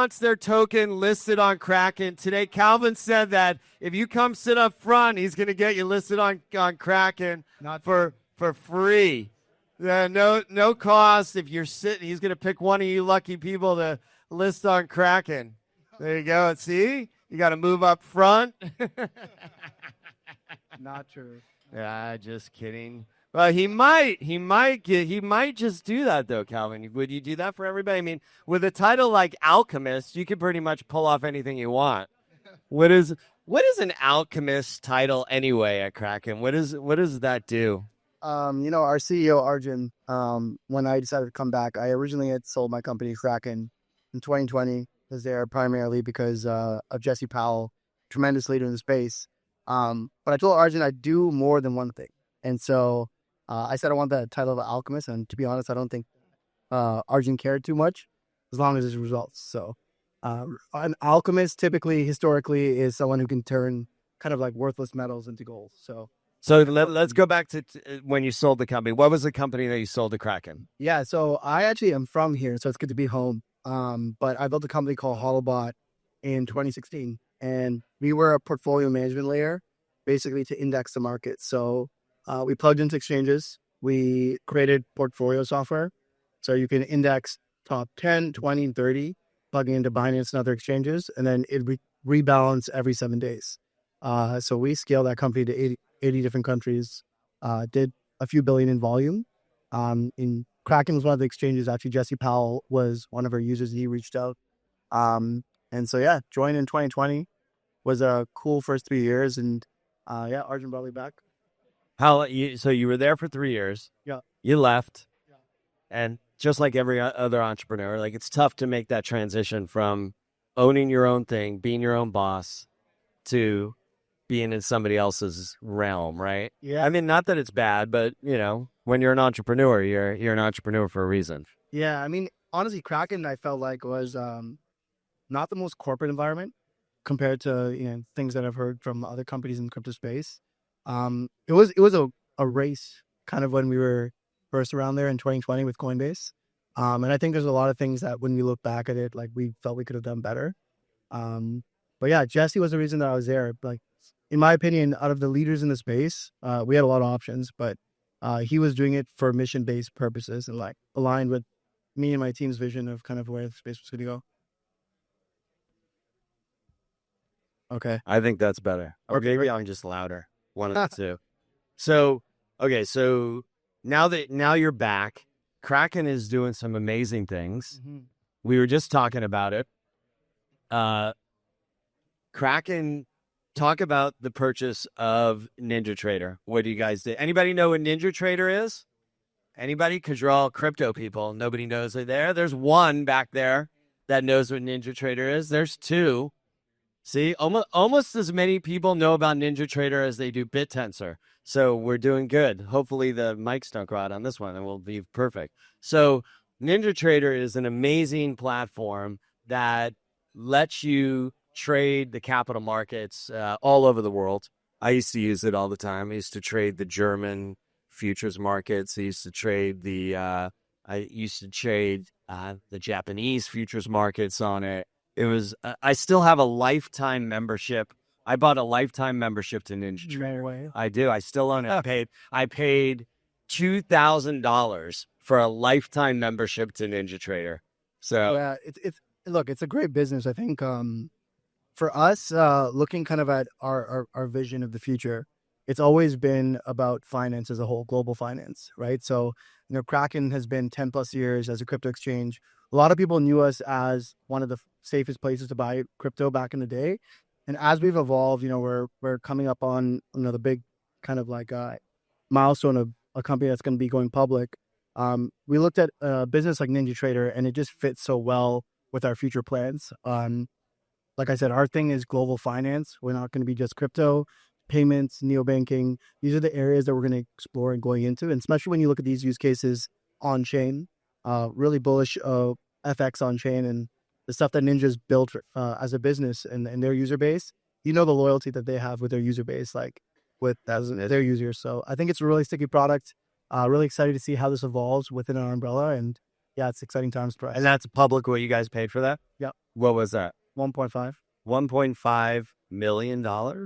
wants their token listed on Kraken. Today, Calvin said that if you come sit up front, he's going to get you listed on Kraken for free. No cost. If you're sitting, he's going to pick one of you lucky people to list on Kraken. There you go. See? You got to move up front. Not true. Yeah, just kidding. Well, he might just do that though, Calvin. Would you do that for everybody? I mean, with a title like Alchemist, you could pretty much pull off anything you want. What is an Alchemist title anyway at Kraken? What does that do? Our CEO Arjun, when I decided to come back, I originally had sold my company Kraken in 2020. Was there primarily because of Jesse Powell, tremendous leader in the space. But I told Arjun I'd do more than one thing, and so I said I want the title of Alchemist. And to be honest, I don't think Arjun cared too much, as long as his results. So an alchemist typically, historically, is someone who can turn kind of like worthless metals into gold. So let's go back to when you sold the company. What was the company that you sold to Kraken? Yeah, so I actually am from here, so it's good to be home. But I built a company called Hollowbot in 2016, and we were a portfolio management layer, basically to index the market. So we plugged into exchanges. We created portfolio software, so you can index top 10, 20, and 30, plugging into Binance and other exchanges, and then it rebalance every 7 days. So we scaled that company to 80 different countries, did a few billion in volume. In Kraken was one of the exchanges. Actually, Jesse Powell was one of our users. He reached out. And so, yeah, joined in 2020. Was a cool first 3 years. And Arjun brought me back. So you were there for 3 years. Yeah. You left. Yeah. And just like every other entrepreneur, like it's tough to make that transition from owning your own thing, being your own boss, to being in somebody else's realm, right? Yeah. I mean, not that it's bad, but when you're an entrepreneur, you're an entrepreneur for a reason. Yeah, I mean, honestly, Kraken I felt like was not the most corporate environment compared to things that I've heard from other companies in the crypto space. It was a race kind of when we were first around there in 2020 with Coinbase. And I think there's a lot of things that when we look back at it, like we felt we could have done better. But yeah, Jesse was the reason that I was there. Like, in my opinion, out of the leaders in the space, we had a lot of options, but he was doing it for mission-based purposes and like aligned with me and my team's vision of kind of where the space was going to go. Okay. I think that's better. Or maybe I'm just louder. One of the two. So now you're back, Kraken is doing some amazing things. Mm-hmm. We were just talking about it. Kraken, talk about the purchase of NinjaTrader. What do you guys do? Anybody know what NinjaTrader is? Anybody? Because you're all crypto people. Nobody knows they're there. There's one back there that knows what NinjaTrader is. There's two. See, almost as many people know about NinjaTrader as they do BitTensor. So we're doing good. Hopefully the mics don't go out on this one and we'll be perfect. So NinjaTrader is an amazing platform that lets you trade the capital markets all over the world. I used to use it all the time. I used to trade the German futures markets. I used to trade the Japanese futures markets on it. It was, I still have a lifetime membership. I bought a lifetime membership to NinjaTrader. I do. I still own it. I paid $2,000 for a lifetime membership to NinjaTrader. So yeah, it's a great business. I think for us, looking kind of at our vision of the future, it's always been about finance as a whole, global finance, right? So, Kraken has been 10 plus years as a crypto exchange. A lot of people knew us as one of the safest places to buy crypto back in the day. And as we've evolved, we're coming up on another big kind of like milestone of a company that's going to be going public. We looked at a business like NinjaTrader, and it just fits so well with our future plans. Like I said, our thing is global finance. We're not going to be just crypto, payments, neobanking. These are the areas that we're going to explore and going into. And especially when you look at these use cases on chain, really bullish FX on chain and the stuff that Ninja's built as a business and their user base. The loyalty that they have with their user base, like with their users. So I think it's a really sticky product. Really excited to see how this evolves within our umbrella. And Yeah, it's exciting times for us. And that's public what you guys paid for that? Yep. What was that? 1.5 $1.5 million?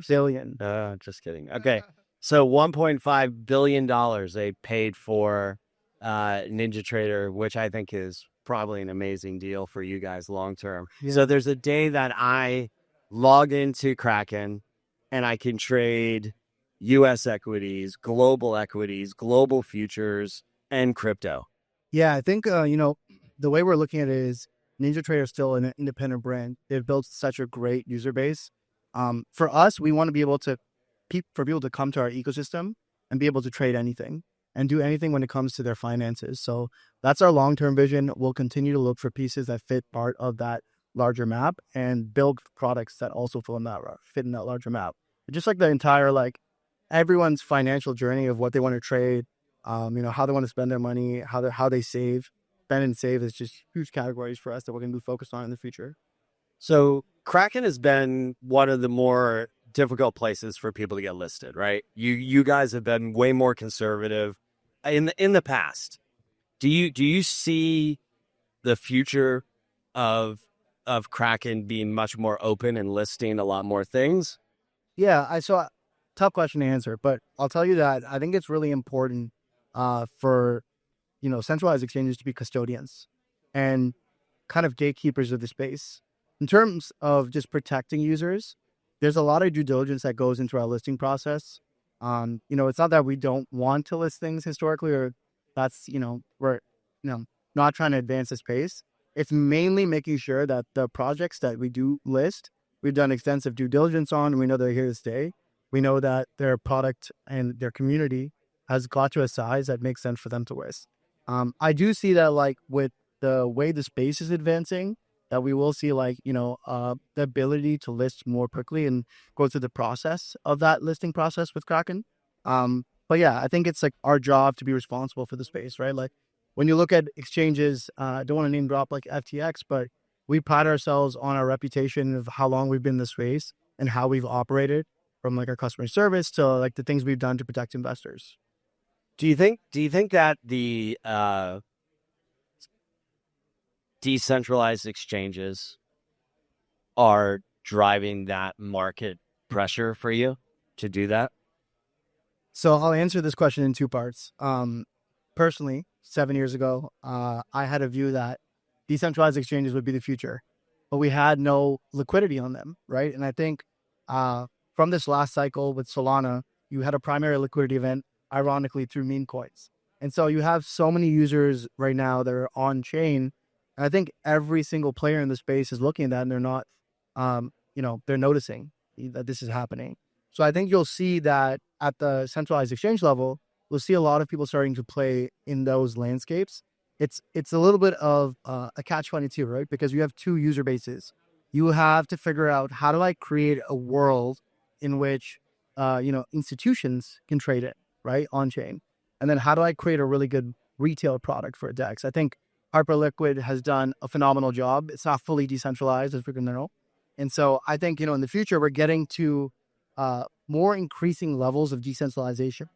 billion. Just kidding. Okay. So $1.5 billion they paid for Ninja Trader, which I think is probably an amazing deal for you guys long term. Yeah. So there's a day that I log into Kraken and I can trade US equities, global futures, and crypto. Yeah, I think the way we're looking at it is Ninja Trader is still an independent brand. They've built such a great user base. For us, we want to be able to for people to come to our ecosystem and be able to trade anything and do anything when it comes to their finances. So that's our long-term vision. We'll continue to look for pieces that fit part of that larger map and build products that also fit in that larger map. Just like the entire everyone's financial journey of what they want to trade, how they want to spend their money, how they save. Spend and save is just huge categories for us that we're going to be focused on in the future. So Kraken has been one of the more difficult places for people to get listed, right? You guys have been way more conservative in the past. Do you see the future of Kraken being much more open and listing a lot more things? Yeah, I saw tough question to answer, but I'll tell you that I think it's really important for centralized exchanges to be custodians and kind of gatekeepers of the space. In terms of just protecting users, there's a lot of due diligence that goes into our listing process. It's not that we don't want to list things historically, or that's we're not trying to advance the space. It's mainly making sure that the projects that we do list, we've done extensive due diligence on, and we know they're here to stay. We know that their product and their community has got to a size that makes sense for them to list. I do see that with the way the space is advancing, that we will see the ability to list more quickly and go through the process of that listing process with Kraken. But yeah, I think it's our job to be responsible for the space, right? Like when you look at exchanges, I don't want to name drop like FTX, but we pride ourselves on our reputation of how long we've been in the space and how we've operated, from our customer service to the things we've done to protect investors. Do you think that the decentralized exchanges are driving that market pressure for you to do that? So I'll answer this question in two parts. Personally, 7 years ago, I had a view that decentralized exchanges would be the future, but we had no liquidity on them, right? And I think from this last cycle with Solana, you had a primary liquidity event, ironically, through meme coins. And so you have so many users right now that are on chain. And I think every single player in the space is looking at that, and they're not, they're noticing that this is happening. So I think you'll see that at the centralized exchange level, we'll see a lot of people starting to play in those landscapes. It's a little bit of a catch-22, right? Because you have two user bases. You have to figure out, how do I create a world in which institutions can trade it, right, on chain, and then how do I create a really good retail product for a DEX? I think Hyperliquid has done a phenomenal job. It's not fully decentralized, as we're going to know, and so I think in the future we're getting to more increasing levels of decentralization.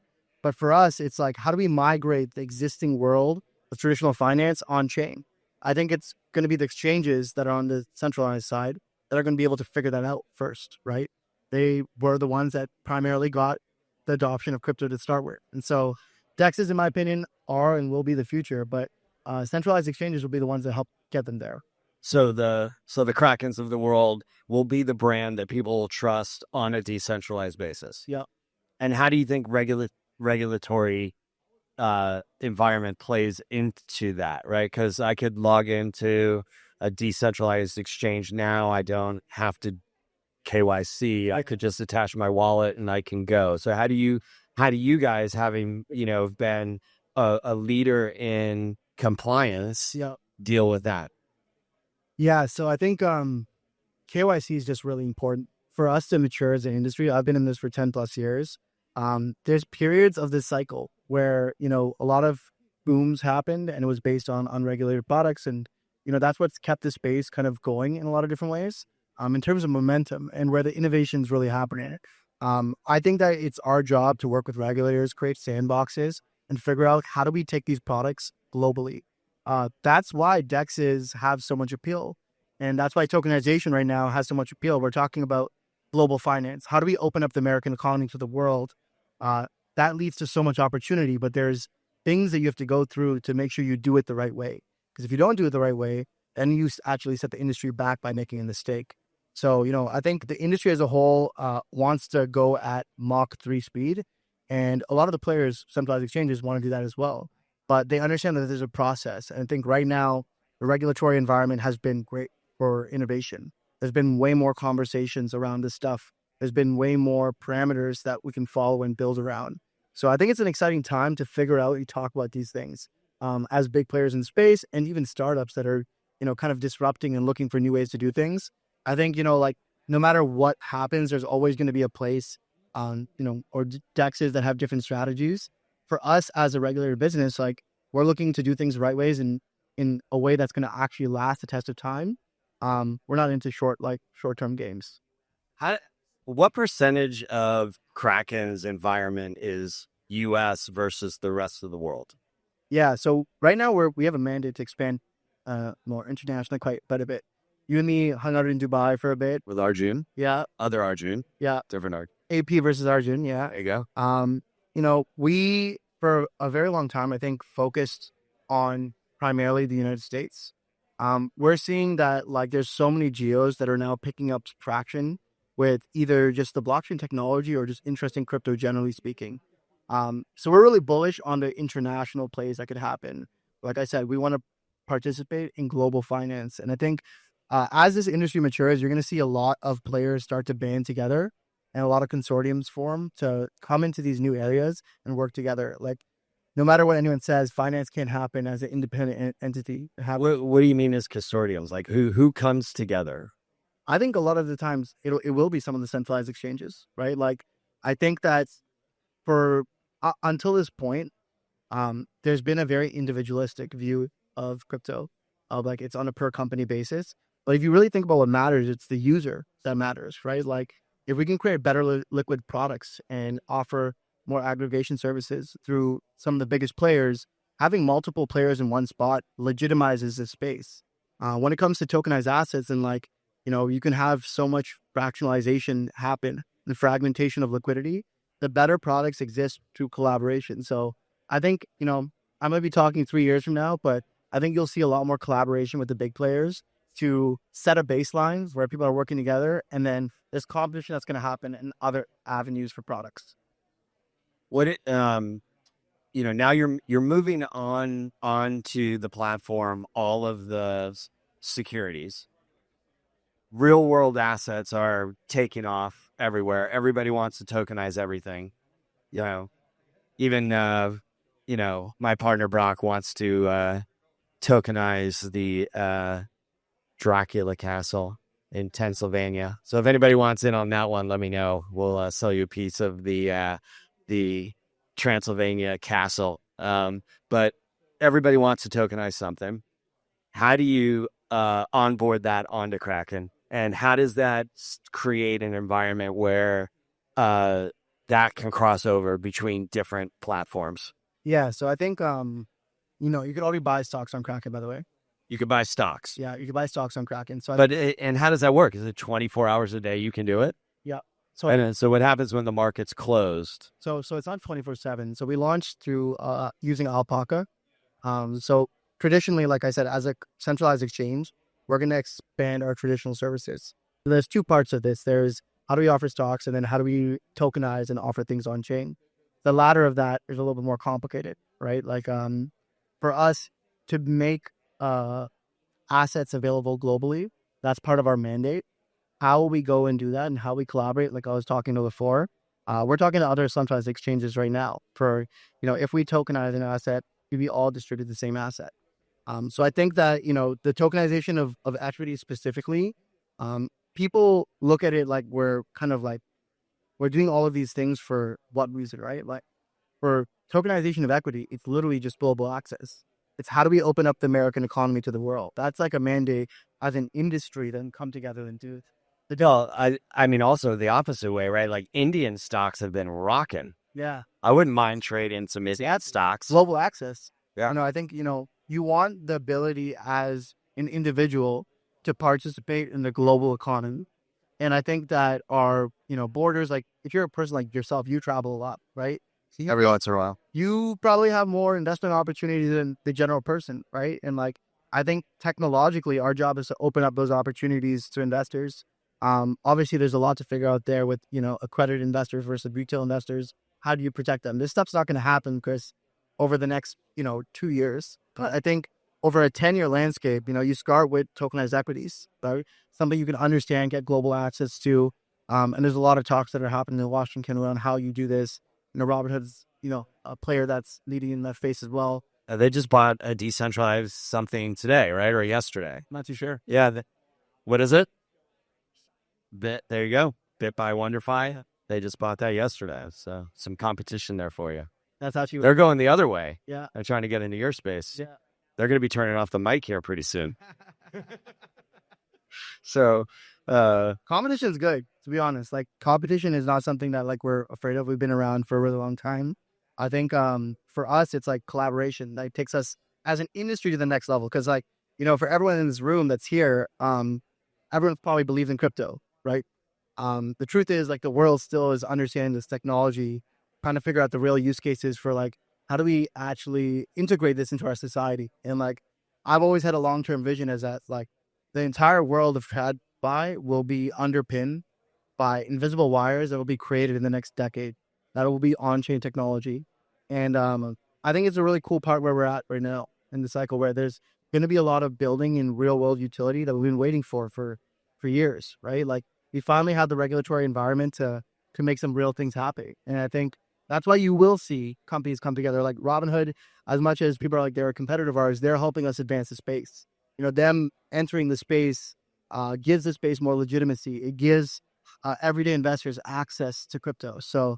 But for us, it's how do we migrate the existing world of traditional finance on chain? I think it's going to be the exchanges that are on the centralized side that are going to be able to figure that out first, right? They were the ones that primarily got the adoption of crypto to start with. And so DEXs, in my opinion, are and will be the future, but centralized exchanges will be the ones that help get them there. So the Krakens of the world will be the brand that people will trust on a decentralized basis. Yeah. And how do you think regulatory environment plays into that, right? Because I could log into a decentralized exchange now. I don't have to KYC. I could just attach my wallet and I can go. So how do you guys, having been a leader in compliance, deal with that? Yeah, so I think KYC is just really important for us to mature as an industry. I've been in this for 10 plus years. There's periods of this cycle where, a lot of booms happened and it was based on unregulated products. And, that's what's kept the space kind of going in a lot of different ways, in terms of momentum and where the innovation is really happening. I think that it's our job to work with regulators, create sandboxes, and figure out, how do we take these products globally? That's why DEXs have so much appeal. And that's why tokenization right now has so much appeal. We're talking about global finance. How do we open up the American economy to the world? Uh, that leads to so much opportunity, but there's things that you have to go through to make sure you do it the right way. Because if you don't do it the right way, then you actually set the industry back by making a mistake. So, I think the industry as a whole wants to go at Mach 3 speed. And a lot of the players, centralized exchanges, want to do that as well. But they understand that there's a process. And I think right now, the regulatory environment has been great for innovation. There's been way more conversations around this stuff. There's been way more parameters that we can follow and build around. So I think it's an exciting time to figure out and talk about these things as big players in space and even startups that are, kind of disrupting and looking for new ways to do things. I think, like no matter what happens, there's always going to be a place on, or DEXs that have different strategies. For us as a regular business, like we're looking to do things the right ways and in a way that's going to actually last the test of time. We're not into short-term games. What percentage of Kraken's environment is U.S. versus the rest of the world? Yeah, so right now we have a mandate to expand more internationally quite a bit. You and me hung out in Dubai for a bit. With Arjun? Yeah. Other Arjun? Yeah. Different Arjun. AP versus Arjun, yeah. There you go. We, for a very long time, I think, focused on primarily the United States. We're seeing that, like, there's so many geos that are now picking up traction with either just the blockchain technology or just interest in crypto, generally speaking. So we're really bullish on the international plays that could happen. Like I said, we want to participate in global finance. And I think as this industry matures, you're going to see a lot of players start to band together and a lot of consortiums form to come into these new areas and work together. Like, no matter what anyone says, finance can't happen as an independent entity. What do you mean as consortiums? Like who comes together? I think a lot of the times it will be some of the centralized exchanges, right? Like, I think that for until this point, there's been a very individualistic view of crypto, of like it's on a per company basis. But if you really think about what matters, it's the user that matters, right? Like, if we can create better liquid products and offer more aggregation services through some of the biggest players, having multiple players in one spot legitimizes the space. When it comes to tokenized assets, and like, you can have so much fractionalization happen, the fragmentation of liquidity, the better products exist through collaboration. So I think, I might be talking 3 years from now, but I think you'll see a lot more collaboration with the big players to set a baseline where people are working together, and then there's competition that's going to happen in other avenues for products. Now you're moving on to the platform, all of the securities. Real world assets are taking off everywhere. Everybody wants to tokenize everything. Even my partner Brock wants to tokenize the Dracula Castle in Pennsylvania. So if anybody wants in on that one, let me know. We'll sell you a piece of the Transylvania castle. But everybody wants to tokenize something. How do you onboard that onto Kraken? And how does that create an environment where that can cross over between different platforms? Yeah, so I think, you could already buy stocks on Kraken, by the way. You could buy stocks. Yeah, you can buy stocks on Kraken. So, and how does that work? Is it 24 hours a day you can do it? Yeah. So what happens when the market's closed? So it's not 24/7. So we launched through using Alpaca. So traditionally, like I said, as a centralized exchange, we're going to expand our traditional services. So there's two parts of this. There's how do we offer stocks, and then how do we tokenize and offer things on chain. The latter of that is a little bit more complicated, right? Like, for us to make assets available globally, that's part of our mandate. How we go and do that and how we collaborate, like I was talking to before, we're talking to other centralized exchanges right now for, if we tokenize an asset, we all distribute the same asset. So I think that, the tokenization of equity specifically, people look at it like we're doing all of these things for what reason, right? Like, for tokenization of equity, it's literally just global access. It's how do we open up the American economy to the world? That's like a mandate as an industry, then come together and do it. No, I mean also the opposite way, right? Like Indian stocks have been rocking. Yeah. I wouldn't mind trading some ISAT stocks. Global access. Yeah. I think, you want the ability as an individual to participate in the global economy. And I think that our, borders, like if you're a person like yourself, you travel a lot, right? So Every once in a while. you probably have more investment opportunities than the general person, right? And like, I think technologically, our job is to open up those opportunities to investors. Obviously, there's a lot to figure out there with, accredited investors versus retail investors. How do you protect them? This stuff's not going to happen, Chris, over the next, 2 years. But I think over a 10-year landscape, you start with tokenized equities, right? Something you can understand, get global access to. And there's a lot of talks that are happening in Washington around how you do this. Robinhood's, a player that's leading in that space as well. They just bought a decentralized something today, right? Or yesterday. Not too sure. Yeah. What is it? Bit. There you go. Bit by WonderFi. They just bought that yesterday. So some competition there for you. That's actually They're going the other way. Yeah. They're trying to get into your space. Yeah. They're going to be turning off the mic here pretty soon. So, competition is good, to be honest. Like, competition is not something that like we're afraid of. We've been around for a really long time. I think for us, it's like collaboration that takes us as an industry to the next level. Because like, for everyone in this room that's here, everyone probably believes in crypto, right? The truth is, like, the world still is understanding this technology, trying to figure out the real use cases for like, how do we actually integrate this into our society? And like, I've always had a long-term vision as that like the entire world of TradFi will be underpinned by invisible wires that will be created in the next decade. That will be on-chain technology. And I think it's a really cool part where we're at right now in the cycle, where there's going to be a lot of building in real-world utility that we've been waiting for years, right? Like, we finally have the regulatory environment to make some real things happen. And I think that's why you will see companies come together like Robinhood. As much as people are like, they're a competitor of ours, they're helping us advance the space. Them entering the space gives the space more legitimacy. It gives everyday investors access to crypto. So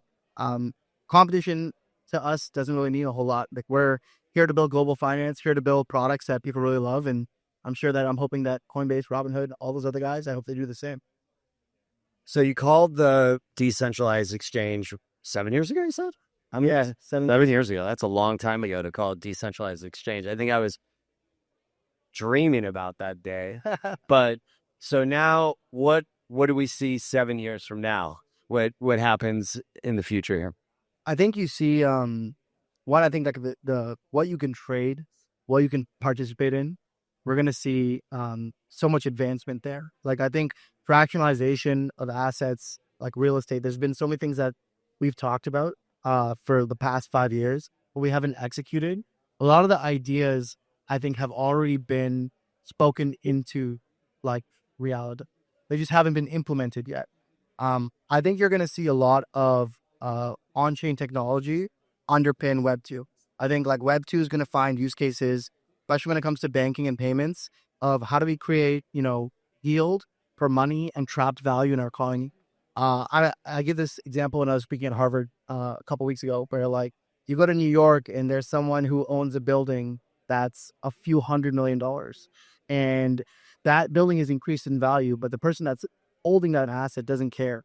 competition to us doesn't really mean a whole lot. Like, we're here to build global finance, here to build products that people really love. And I'm hoping that Coinbase, Robinhood, all those other guys, I hope they do the same. So you called the decentralized exchange 7 years ago, you said? Yeah, 7 years ago. That's a long time ago to call it decentralized exchange. I think I was dreaming about that day. But so now what do we see 7 years from now? What happens in the future here? I think you see one, I think like the what you can trade, what you can participate in, we're gonna see so much advancement there. Like, I think fractionalization of assets like real estate, there's been so many things that we've talked about for the past 5 years, but we haven't executed. A lot of the ideas I think have already been spoken into like reality. They just haven't been implemented yet. I think you're gonna see a lot of on-chain technology underpin Web 2. I think like Web 2 is going to find use cases, especially when it comes to banking and payments, of how do we create, yield per money and trapped value in our economy. I give this example when I was speaking at Harvard a couple weeks ago, where like you go to New York and there's someone who owns a building that's a few $100 million, and that building is increased in value, but the person that's holding that asset doesn't care.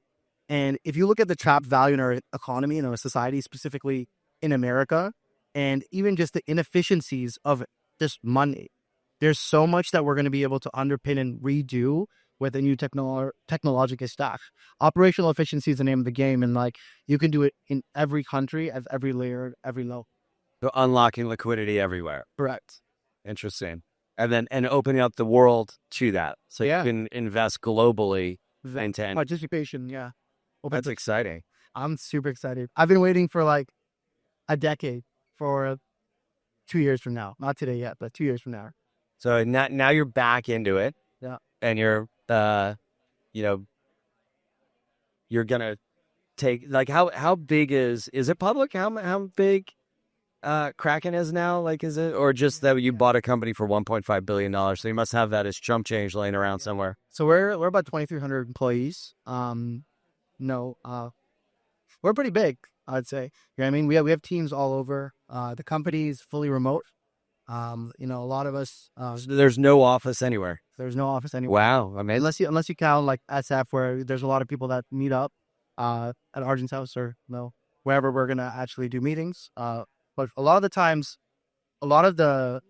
And if you look at the trapped value in our economy and our society, specifically in America, and even just the inefficiencies of just money, there's so much that we're going to be able to underpin and redo with a new technological stack. Operational efficiency is the name of the game, and like, you can do it in every country, at every layer, every level. So unlocking liquidity everywhere. Correct. Interesting. And opening up the world to that. So Yeah. you can invest globally into Participation, yeah. That's exciting. I'm super excited. I've been waiting for like a decade for 2 years from now. Not today yet, but 2 years from now. So now you're back into it. Yeah. And you're you're gonna take, like, how big is it public? How big Kraken is now? Like, is it, or just that you bought a company for $1.5 billion? So you must have that as chump change laying around somewhere. So we're about 2,300 employees. We're pretty big, I'd say. You know what I mean? We have teams all over. The company is fully remote. A lot of us. There's no office anywhere. There's no office anywhere. Wow, I mean, unless you count like SF, where there's a lot of people that meet up at Arjun's house, or wherever we're gonna actually do meetings. But a lot of the times, a lot of the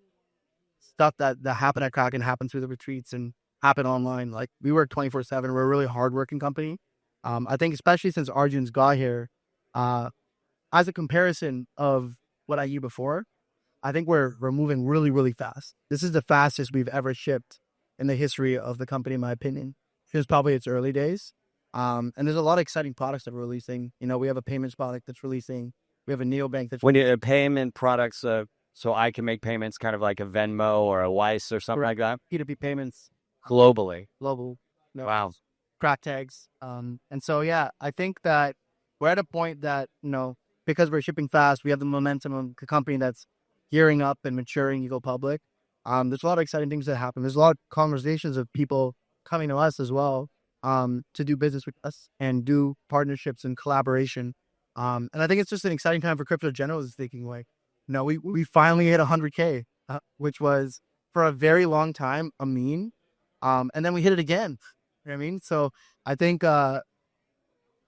stuff that happen at Kraken happen through the retreats and happen online. Like we work 24/7. We're a really hardworking company. I think especially since Arjun's got here, uh, as a comparison of what I knew before, I think we're moving really, really fast. This is the fastest we've ever shipped in the history of the company, in my opinion. It's probably its early days. And there's a lot of exciting products that we're releasing. You know, we have a payments product that's releasing. We have a neobank that's When you payment products, so I can make payments kind of like a Venmo or a Wise or something like that P2P payments, globally. global, no, Wow. crack tags. And so, yeah, I think that we're at a point that, you know, because we're shipping fast, we have the momentum of a company that's gearing up and maturing to go public. There's a lot of exciting things that happen. There's a lot of conversations of people coming to us as well, to do business with us and do partnerships and collaboration. And I think it's just an exciting time for crypto generally speaking. Like, you know, we finally hit 100K, which was for a very long time a meme. And then we hit it again. You know what I mean? So I think the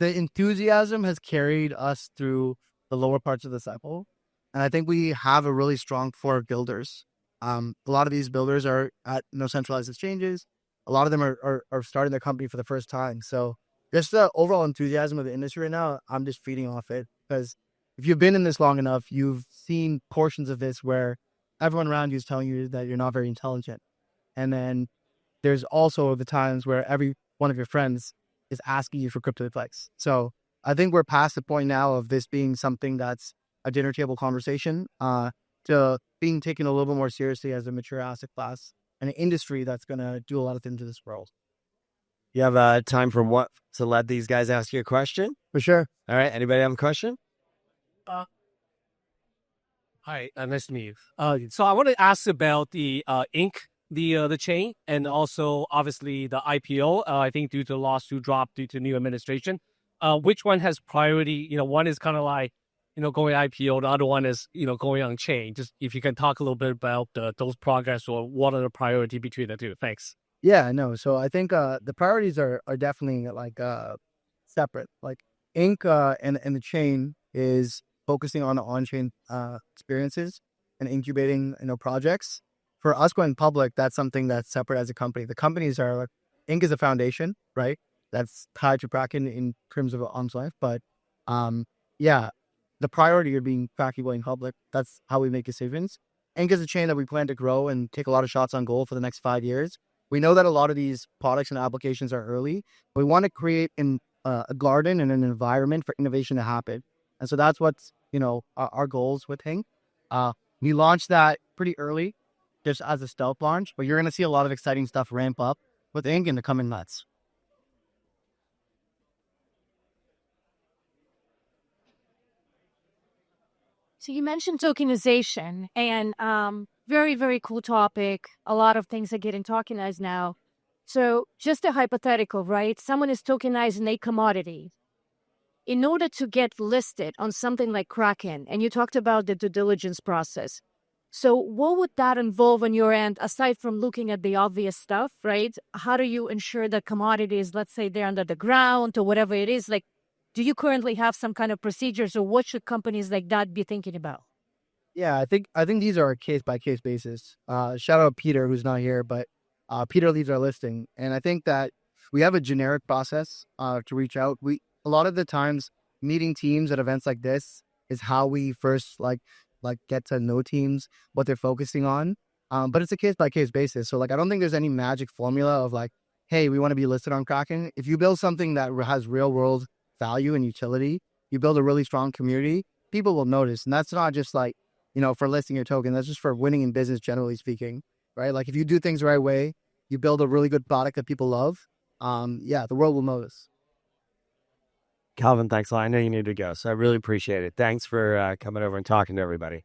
enthusiasm has carried us through the lower parts of the cycle. And I think we have a really strong core of builders. A lot of these builders are at no centralized exchanges. A lot of them are starting their company for the first time. So just the overall enthusiasm of the industry right now, I'm just feeding off it. Because if you've been in this long enough, you've seen portions of this where everyone around you is telling you that you're not very intelligent. And then there's also the times where every one of your friends is asking you for crypto advice. So I think we're past the point now of this being something that's a dinner table conversation, to being taken a little bit more seriously as a mature asset class and an industry that's going to do a lot of things in this world. You have time for what to let these guys ask you a question? For sure. All right. Anybody have a question? Hi, nice to meet you. So I want to ask about the Inc, the chain, and also obviously the IPO. I think due to the lawsuit drop due to new administration, which one has priority? You know, one is kind of like, you know, going IPO. The other one is, you know, going on chain. Just if you can talk a little bit about those progress or what are the priority between the two. Thanks. Yeah, no. So I think the priorities are definitely like separate. Like Inc. And the chain is focusing on the on-chain experiences and incubating, you know, projects. For us going public, that's something that's separate as a company. The companies are like, Inc. is a foundation, right? That's tied to Kraken in terms of arm's life. But yeah, the priority of being Kraken going public, that's how we make decisions. Inc. is a chain that we plan to grow and take a lot of shots on goal for the next 5 years. We know that a lot of these products and applications are early. We want to create a garden and an environment for innovation to happen. And so that's what's, you know, our goals with Hing. We launched that pretty early, just as a stealth launch, but you're going to see a lot of exciting stuff ramp up with Ing in the coming months. So you mentioned tokenization, and very, very cool topic. A lot of things are getting tokenized now. So just a hypothetical, right? Someone is tokenizing a commodity. In order to get listed on something like Kraken, and you talked about the due diligence process. So what would that involve on your end, aside from looking at the obvious stuff, right? How do you ensure that commodities, let's say they're under the ground or whatever it is, like, do you currently have some kind of procedures, or what should companies like that be thinking about? Yeah, I think these are a case by case basis. Shout out Peter, who's not here, but Peter leads our listing, and I think that we have a generic process to reach out. A lot of the times meeting teams at events like this is how we first like get to know teams, what they're focusing on. But it's a case by case basis. So like I don't think there's any magic formula of like, hey, we want to be listed on Kraken. If you build something that has real world value and utility, you build a really strong community, people will notice. And that's not just like, you know, for listing your token, that's just for winning in business, generally speaking, right? Like if you do things the right way, you build a really good product that people love. Yeah, the world will notice. Calvin, thanks a lot. I know you need to go, so I really appreciate it. Thanks for coming over and talking to everybody.